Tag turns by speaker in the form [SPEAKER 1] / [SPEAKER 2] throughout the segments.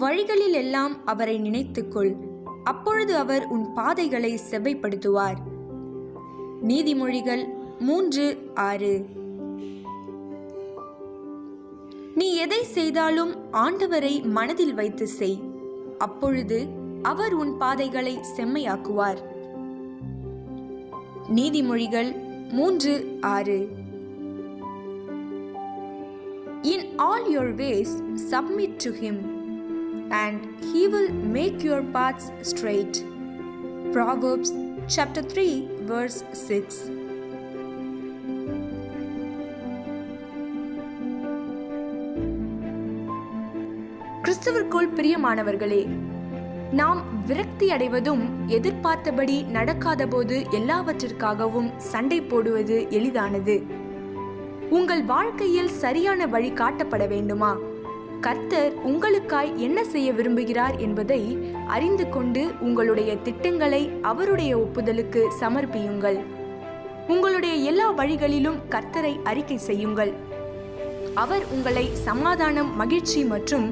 [SPEAKER 1] வழிகளில் எல்லாம் அவரை நினைத்துக்கொள், அப்பொழுது அவர் உன் பாதைகளை செவ்வைப்படுத்துவார். நீதிமொழிகள் 3:6. நீ எதை செய்தாலும் ஆண்டவரை மனதில் வைத்து செய், அப்பொழுது அவர் உன் பாதைகளை செம்மையாக்குவார். நீதிமொழிகள் 3:6. In all your ways submit to him, and he will make your paths straight. Proverbs chapter 3 verse 6. கிறிஸ்துவிற்குள் பிரியமானவர்களே, நாம் விரக்தி அடைவதும் எதிர்பார்த்தபடி நடக்காதபோது எல்லாவற்றிற்காகவும் சண்டை போடுவது எளிதானது. உங்கள் வாழ்க்கையில் சரியான வழி காட்டப்பட வேண்டுமா? கர்த்தர் உங்களுக்காய் என்ன செய்ய விரும்புகிறார் என்பதை அறிந்து கொண்டு உங்களுடைய திட்டங்களை அவருடைய ஒப்புதலுக்கு சமர்ப்பியுங்கள். உங்களுடைய எல்லா வழிகளிலும் கர்த்தரை அறிக்கை செய்யுங்கள். அவர் உங்களை சமாதானம், மகிழ்ச்சி மற்றும்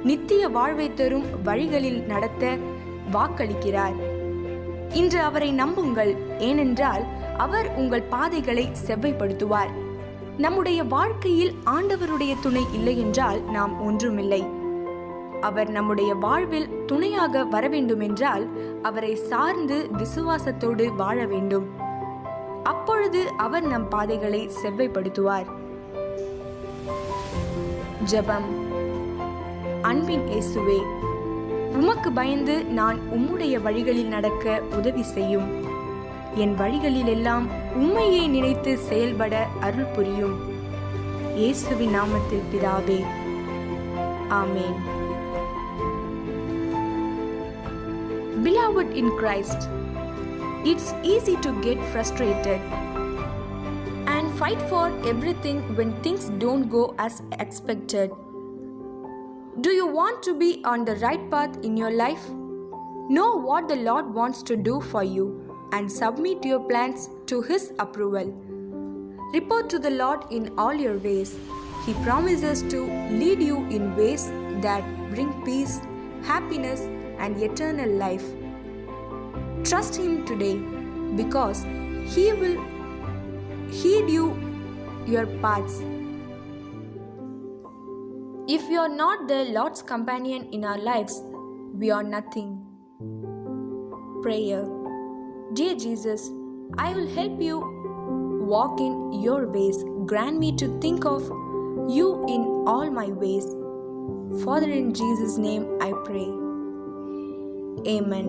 [SPEAKER 1] நித்திய வாழ்வை தரும் வழிகளில் நடத்த வாக்களிக்கிறார். இன்று அவரை நம்புங்கள், ஏனென்றால் அவர் உங்கள் பாதைகளை செவ்வைப்படுத்துவார். நம்முடைய வாழ்க்கையில் ஆண்டவருடைய துணை இல்லை என்றால் நாம் ஒன்றுமில்லை. அவர் நம்முடைய வாழ்வில் துணையாக வர வேண்டும் என்றால் அவரை சார்ந்து விசுவாசத்தோடு வாழ வேண்டும். அப்பொழுது அவர் நம் பாதைகளை செவ்வைப்படுத்துவார். ஜெபம். அன்பின் இயேசுவே, உமக்கு பயந்து நான் உம்முடைய வழிகளில் நடக்க உதவி செய்யும். என் வழிகளில் எல்லாம் உம்மையை நினைத்து செயல்பட அருள் புரியும். இயேசுவின் நாமத்தில் பிதாவே, ஆமென். Beloved in Christ, it's easy to get frustrated and fight for everything when things don't go as expected. Do you want to be on the right path in your life? Know what the Lord wants to do for you and submit your plans to His approval. Report to the Lord in all your ways. He promises to lead you in ways that bring peace, happiness, and eternal life. Trust Him today, because He will heed you your paths. If you are not the Lord's companion in our lives, we are nothing. Prayer. Dear Jesus, I will help you walk in your ways. Grant me to think of you in all my ways. Father, in Jesus' name I pray. Amen.